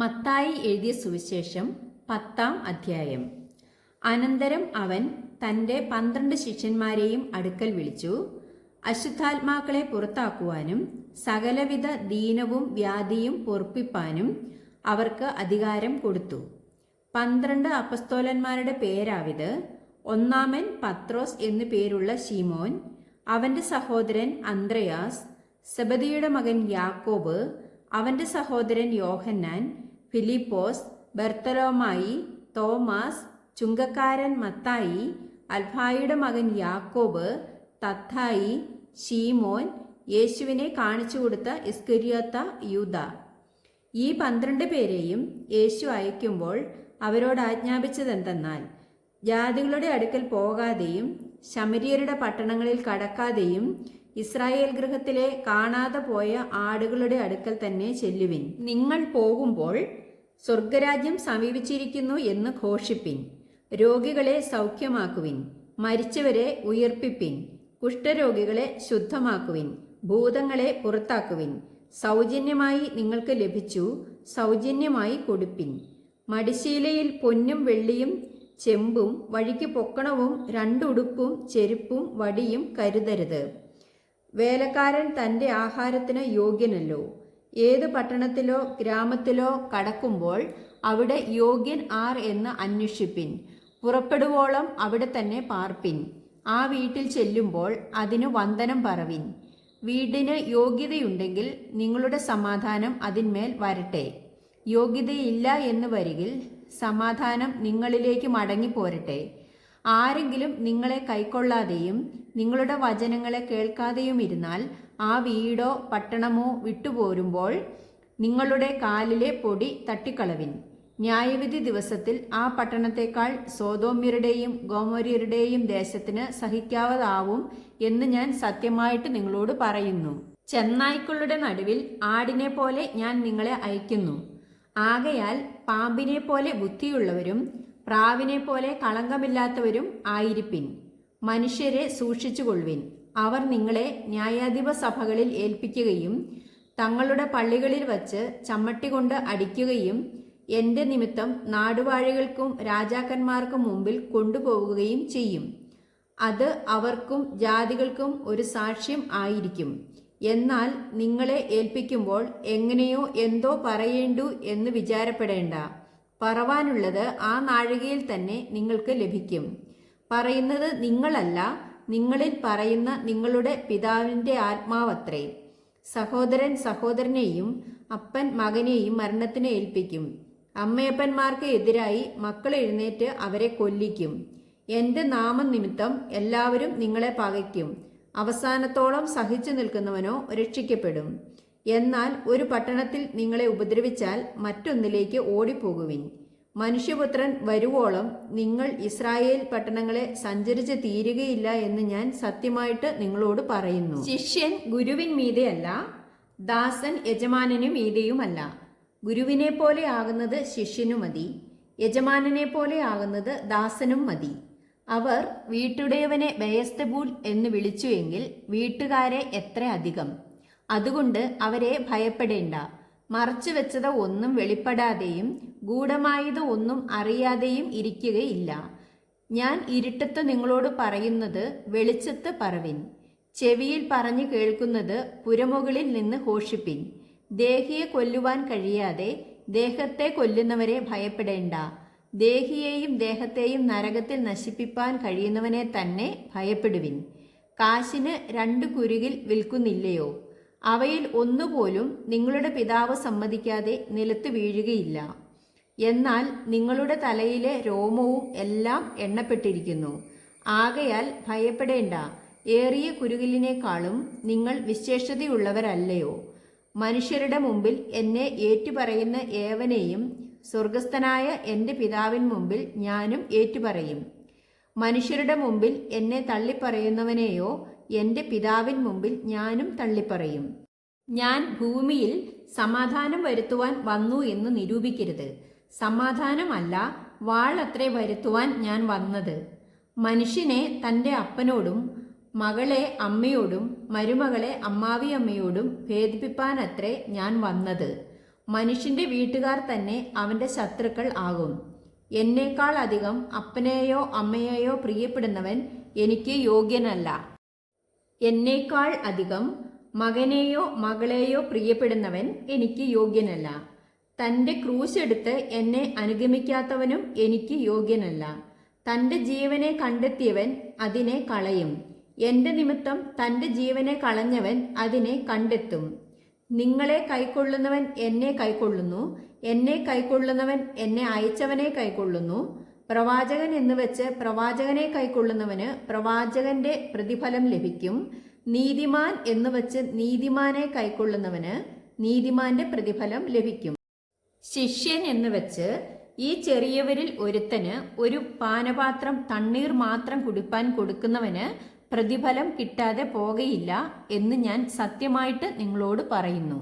മത്തായി എഴുതിയ സുവിശേഷം 10-ാം അധ്യായം. അനന്തരം അവൻ തൻ്റെ 12 ശിഷ്യന്മാരെയും അടുക്കൽ വിളിച്ചു, അശുദ്ധാത്മാക്കളെ പുറത്താക്കുവാനും സകലവിധ ദീനവും വ്യാധിയും പൊറുപ്പിപ്പാനും അവർക്ക് അധികാരം കൊടുത്തു. 12 അപ്പസ്തോലന്മാരുടെ പേരാവിത്: ഒന്നാമൻ പത്രോസ് എന്നു പേരുള്ള ശീമോൻ, അവൻ്റെ സഹോദരൻ അന്ത്രയാസ്, സെബദിയുടെ മകൻ യാക്കോബ്, അവൻ്റെ സഹോദരൻ യോഹന്നാൻ, ഫിലിപ്പോസ്, ബർത്തലോമായി, തോമാസ്, ചുങ്കക്കാരൻ മത്തായി, അൽഫായിയുടെ മകൻ യാക്കോബ്, തദ്ദായി, ശീമോൻ, യേശുവിനെ കാണിച്ചു കൊടുത്ത ഇസ്കര്യോത്ത യൂദ. ഈ 12 പേരെയും യേശു അയക്കുമ്പോൾ അവരോട് ആജ്ഞാപിച്ചതെന്തെന്നാൽ, ജാതികളുടെ അടുക്കൽ പോകാതെയും ശമര്യരുടെ പട്ടണങ്ങളിൽ കടക്കാതെയും ഇസ്രായേൽ ഗൃഹത്തിലെ കാണാതെ പോയ ആടുകളുടെ അടുക്കൽ തന്നെ ചെല്ലുവിൻ. നിങ്ങൾ പോകുമ്പോൾ സ്വർഗരാജ്യം സമീപിച്ചിരിക്കുന്നു എന്ന് ഘോഷിപ്പിൻ. രോഗികളെ സൗഖ്യമാക്കുവിൻ, മരിച്ചവരെ ഉയർപ്പിപ്പിൻ, കുഷ്ഠരോഗികളെ ശുദ്ധമാക്കുവിൻ, ഭൂതങ്ങളെ പുറത്താക്കുവിൻ. സൗജന്യമായി നിങ്ങൾക്ക് ലഭിച്ചു, സൗജന്യമായി കൊടുപ്പിൻ. മടിശീലയിൽ പൊന്നും വെള്ളിയും ചെമ്പും വഴിക്ക് പൊക്കണവും 2 ഉടുപ്പും ചെരുപ്പും വടിയും കരുതരുത്. വേലക്കാരൻ തൻ്റെ ആഹാരത്തിന് യോഗ്യനല്ലോ. ഏത് പട്ടണത്തിലോ ഗ്രാമത്തിലോ കടക്കുമ്പോൾ അവിടെ യോഗ്യൻ ആർ എന്ന് അന്വേഷിപ്പിൻ. പുറപ്പെടുവോളം അവിടെ തന്നെ പാർപ്പിൻ. ആ വീട്ടിൽ ചെല്ലുമ്പോൾ അതിനു വന്ദനം പറവിൻ. വീടിന് യോഗ്യതയുണ്ടെങ്കിൽ നിങ്ങളുടെ സമാധാനം അതിന്മേൽ വരട്ടെ. യോഗ്യതയില്ല എന്ന് വരികിൽ സമാധാനം നിങ്ങളിലേക്ക് മടങ്ങിപ്പോരട്ടെ. ആരെങ്കിലും നിങ്ങളെ കൈക്കൊള്ളാതെയും നിങ്ങളുടെ വചനങ്ങളെ കേൾക്കാതെയും ഇരുന്നാൽ ആ വീടോ പട്ടണമോ വിട്ടുപോരുമ്പോൾ നിങ്ങളുടെ കാലിലെ പൊടി തട്ടിക്കളവിൻ. ന്യായവിധി ദിവസത്തിൽ ആ പട്ടണത്തെക്കാൾ സോദോമ്യരുടെയും ഗോമോര്യരുടെയും ദേശത്തിന് സഹിക്കാവതാവും എന്ന് ഞാൻ സത്യമായിട്ട് നിങ്ങളോട് പറയുന്നു. ചെന്നായ്ക്കളുടെ നടുവിൽ ആടിനെ പോലെ ഞാൻ നിങ്ങളെ അയക്കുന്നു. ആകയാൽ പാമ്പിനെ പോലെ ബുദ്ധിയുള്ളവരും പ്രാവിനെ പോലെ കളങ്കമില്ലാത്തവരും ആയിരിപ്പിൻ. മനുഷ്യരെ സൂക്ഷിച്ചുകൊള്ളുവിൻ. അവർ നിങ്ങളെ ന്യായാധിപ സഭകളിൽ ഏൽപ്പിക്കുകയും തങ്ങളുടെ പള്ളികളിൽ വച്ച് ചമ്മട്ടി കൊണ്ട് അടിക്കുകയും എൻ്റെ നിമിത്തം നാടുവാഴികൾക്കും രാജാക്കന്മാർക്കും മുമ്പിൽ കൊണ്ടുപോവുകയും ചെയ്യും. അത് അവർക്കും ജാതികൾക്കും ഒരു സാക്ഷ്യം ആയിരിക്കും. എന്നാൽ നിങ്ങളെ ഏൽപ്പിക്കുമ്പോൾ എങ്ങനെയോ എന്തോ പറയേണ്ടു എന്ന് വിചാരപ്പെടേണ്ട. പറവാനുള്ളത് ആ നാഴികയിൽ തന്നെ നിങ്ങൾക്ക് ലഭിക്കും. പറയുന്നത് നിങ്ങളല്ല, നിങ്ങളിൽ പറയുന്ന നിങ്ങളുടെ പിതാവിൻ്റെ ആത്മാവത്രേ. സഹോദരൻ സഹോദരനെയും അപ്പൻ മകനെയും മരണത്തിന് ഏൽപ്പിക്കും. അമ്മയപ്പന്മാർക്ക് എതിരായി മക്കൾ എഴുന്നേറ്റ് അവരെ കൊല്ലിക്കും. എൻ്റെ നാമനിമിത്തം എല്ലാവരും നിങ്ങളെ പകയ്ക്കും. അവസാനത്തോളം സഹിച്ചു നിൽക്കുന്നവനോ രക്ഷിക്കപ്പെടും. എന്നാൽ ഒരു പട്ടണത്തിൽ നിങ്ങളെ ഉപദ്രവിച്ചാൽ മറ്റൊന്നിലേക്ക് ഓടിപ്പോകുവിൻ. മനുഷ്യപുത്രൻ വരുവോളം നിങ്ങൾ ഇസ്രായേൽ പട്ടണങ്ങളെ സഞ്ചരിച്ച് തീരുകയില്ല എന്ന് ഞാൻ സത്യമായിട്ട് നിങ്ങളോട് പറയുന്നു. ശിഷ്യൻ ഗുരുവിൻ മീതെയല്ല, ദാസൻ യജമാനനു മീതെയുമല്ല. ഗുരുവിനെ പോലെ ആകുന്നത് ശിഷ്യനു മതി, യജമാനനെ പോലെ ആകുന്നത് ദാസനും മതി. അവർ വീട്ടുടയവനെ ബെയസ്തെബൂൽ എന്ന് വിളിച്ചു എങ്കിൽ വീട്ടുകാരെ എത്ര അധികം. അതുകൊണ്ട് അവരെ ഭയപ്പെടേണ്ട. മറച്ചു വെച്ചത് ഒന്നും വെളിപ്പെടാതെയും ഗൂഢമായത് ഒന്നും അറിയാതെയും ഇരിക്കുകയില്ല. ഞാൻ ഇരുട്ടത്ത് നിങ്ങളോട് പറയുന്നത് വെളിച്ചത്ത് പറവിൻ. ചെവിയിൽ പറഞ്ഞു കേൾക്കുന്നത് പുരമുകളിൽ നിന്ന് ഘോഷിപ്പിൻ. ദേഹിയെ കൊല്ലുവാൻ കഴിയാതെ ദേഹത്തെ കൊല്ലുന്നവരെ ഭയപ്പെടേണ്ട. ദേഹിയെയും ദേഹത്തെയും നരകത്തിൽ നശിപ്പിപ്പാൻ കഴിയുന്നവനെ തന്നെ ഭയപ്പെടുവിൻ. കാശിന് 2 കുരുകിൽ വിൽക്കുന്നില്ലയോ? അവയിൽ ഒന്നുപോലും നിങ്ങളുടെ പിതാവ് സമ്മതിക്കാതെ നിലത്ത് വീഴുകയില്ല. എന്നാൽ നിങ്ങളുടെ തലയിലെ രോമവും എല്ലാം എണ്ണപ്പെട്ടിരിക്കുന്നു. ആകയാൽ ഭയപ്പെടേണ്ട. ഏറിയ കുരുകിലിനേക്കാളും നിങ്ങൾ വിശേഷതയുള്ളവരല്ലയോ? മനുഷ്യരുടെ മുമ്പിൽ എന്നെ ഏറ്റുപറയുന്ന ഏവനെയും സ്വർഗസ്ഥനായ എൻ്റെ പിതാവിൻ മുമ്പിൽ ഞാനും ഏറ്റുപറയും. മനുഷ്യരുടെ മുമ്പിൽ എന്നെ തള്ളിപ്പറയുന്നവനെയോ എൻ്റെ പിതാവിൻ മുമ്പിൽ ഞാനും തള്ളിപ്പറയും. ഞാൻ ഭൂമിയിൽ സമാധാനം വരുത്തുവാൻ വന്നു എന്ന് നിരൂപിക്കരുത്. സമാധാനമല്ല, വാൾ അത്രേ വരുത്തുവാൻ ഞാൻ വന്നത്. മനുഷ്യനെ തൻ്റെ അപ്പനോടും മകളെ അമ്മയോടും മരുമകളെ അമ്മാവിയമ്മയോടും ഭേദിപ്പിപ്പാനത്രേ ഞാൻ വന്നത്. മനുഷ്യന്റെ വീട്ടുകാർ തന്നെ അവന്റെ ശത്രുക്കൾ ആകും. എന്നേക്കാൾ അധികം അപ്പനെയോ അമ്മയെയോ പ്രിയപ്പെടുന്നവൻ എനിക്ക് യോഗ്യനല്ല. എന്നേക്കാൾ അധികം മകനെയോ മകളെയോ പ്രിയപ്പെടുന്നവൻ എനിക്ക് യോഗ്യനല്ല. തൻ്റെ ക്രൂശെടുത്ത് എന്നെ അനുഗമിക്കാത്തവനും എനിക്ക് യോഗ്യനല്ല. തൻ്റെ ജീവനെ കണ്ടെത്തിയവൻ അതിനെ കളയും. എൻ്റെ നിമിത്തം തൻ്റെ ജീവനെ കളഞ്ഞവൻ അതിനെ കണ്ടെത്തും. നിങ്ങളെ കൈക്കൊള്ളുന്നവൻ എന്നെ കൈക്കൊള്ളുന്നു, എന്നെ കൈക്കൊള്ളുന്നവൻ എന്നെ അയച്ചവനെ കൈക്കൊള്ളുന്നു. പ്രവാചകൻ എന്ന് വെച്ച് പ്രവാചകനെ കൈക്കൊള്ളുന്നവന് പ്രവാചകന്റെ പ്രതിഫലം ലഭിക്കും. നീതിമാൻ എന്ന് വെച്ച് നീതിമാനെ കൈക്കൊള്ളുന്നവന് നീതിമാന്റെ പ്രതിഫലം ലഭിക്കും. ശിഷ്യൻ എന്ന് വെച്ച് ഈ ചെറിയവരിൽ ഒരുത്തന് ഒരു പാനപാത്രം തണ്ണീർ മാത്രം കുടിപ്പാൻ കൊടുക്കുന്നവന് പ്രതിഫലം കിട്ടാതെ പോകയില്ല എന്ന് ഞാൻ സത്യമായിട്ട് നിങ്ങളോട് പറയുന്നു.